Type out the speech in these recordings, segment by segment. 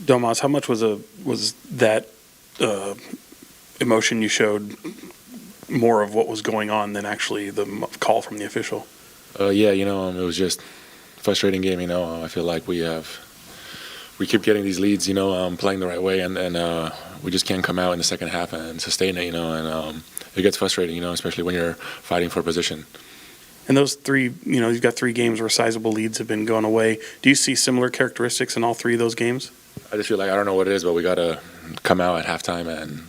Domas, how much was that emotion you showed more of what was going on than actually the call from the official? Yeah, it was just a frustrating game. I feel like we keep getting these leads, playing the right way, and we just can't come out in the second half and sustain it, and it gets frustrating, especially when you're fighting for position. And those three, you've got 3 games where sizable leads have been going away. Do you see similar characteristics in all 3 of those games? I just feel like I don't know what it is, but we got to come out at halftime and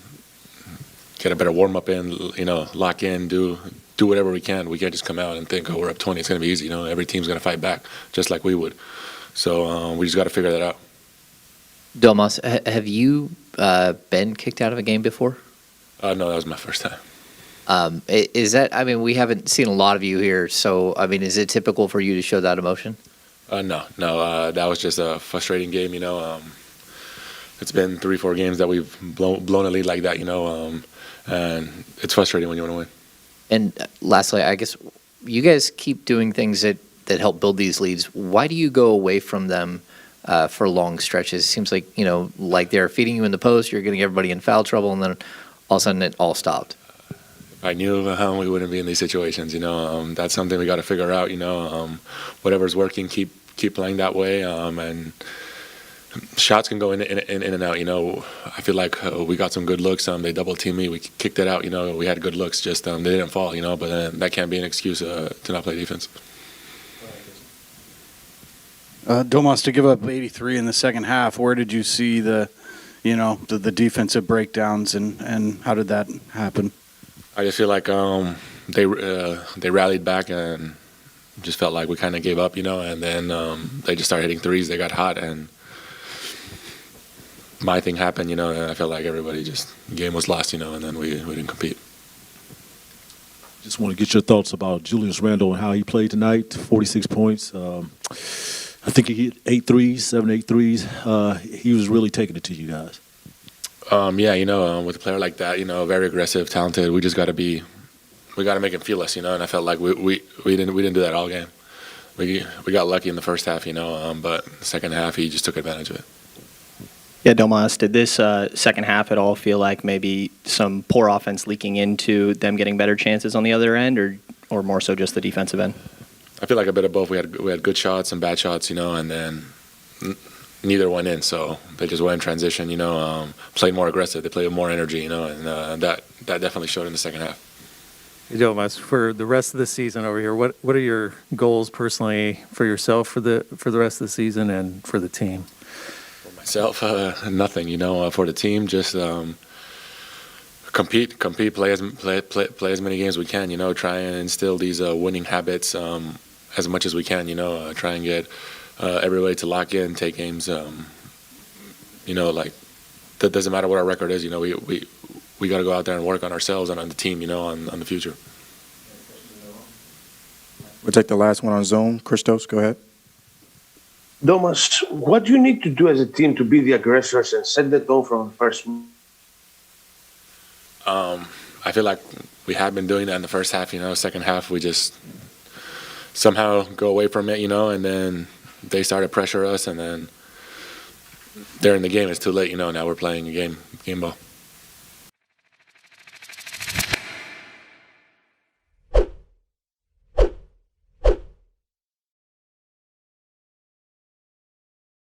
get a better warm-up in, lock in, do whatever we can. We can't just come out and think, oh, we're up 20, it's going to be easy. Every team's going to fight back just like we would. So we just got to figure that out. Domas, have you been kicked out of a game before? No, that was my first time. Is that, we haven't seen a lot of you here, so, is it typical for you to show that emotion? No. That was just a frustrating game, It's been 3-4 games that we've blown a lead like that, and it's frustrating when you want to win. And lastly, I guess you guys keep doing things that help build these leads. Why do you go away from them for long stretches? It seems like, like they're feeding you in the post, you're getting everybody in foul trouble, and then all of a sudden it all stopped. If I knew we wouldn't be in these situations, that's something we got to figure out, whatever's working, keep playing that way, and shots can go in and out, I feel like we got some good looks, they double teamed me, we kicked it out, we had good looks, just they didn't fall, but that can't be an excuse to not play defense. Domas, to give up 83 in the second half, where did you see the defensive breakdowns, and how did that happen? I just feel like they rallied back and just felt like we kind of gave up, and then they just started hitting threes. They got hot, and my thing happened, and I felt like everybody game was lost, and then we didn't compete. Just want to get your thoughts about Julius Randle and how he played tonight. 46 points. I think he hit 8 threes, 7, 8 threes. He was really taking it to you guys. Yeah, with a player like that, very aggressive, talented, we just got to make him feel us, and I felt like we didn't do that all game. We got lucky in the first half, but the second half he just took advantage of it. Yeah, Domas, did this second half at all feel like maybe some poor offense leaking into them getting better chances on the other end, or more so just the defensive end? I feel like a bit of both. We had good shots and bad shots, and then neither went in. So they just went in transition, played more aggressive. They played with more energy, and that definitely showed in the second half. Hey, Domas, for the rest of the season over here, what are your goals personally for yourself for the rest of the season and for the team? For myself, nothing. For the team, just compete, play as many games as we can. Try and instill these winning habits as much as we can. Try and get everybody to lock in, take games. Like that doesn't matter what our record is. We got to go out there and work on ourselves and on the team. On the future. We'll take the last one on Zoom. Christos, go ahead. Domas, what do you need to do as a team to be the aggressors and set the tone from the first? I feel like we have been doing that in the first half. Second half we just somehow go away from it. And then they started to pressure us, and then they're in the game. It's too late. Now we're playing a game ball.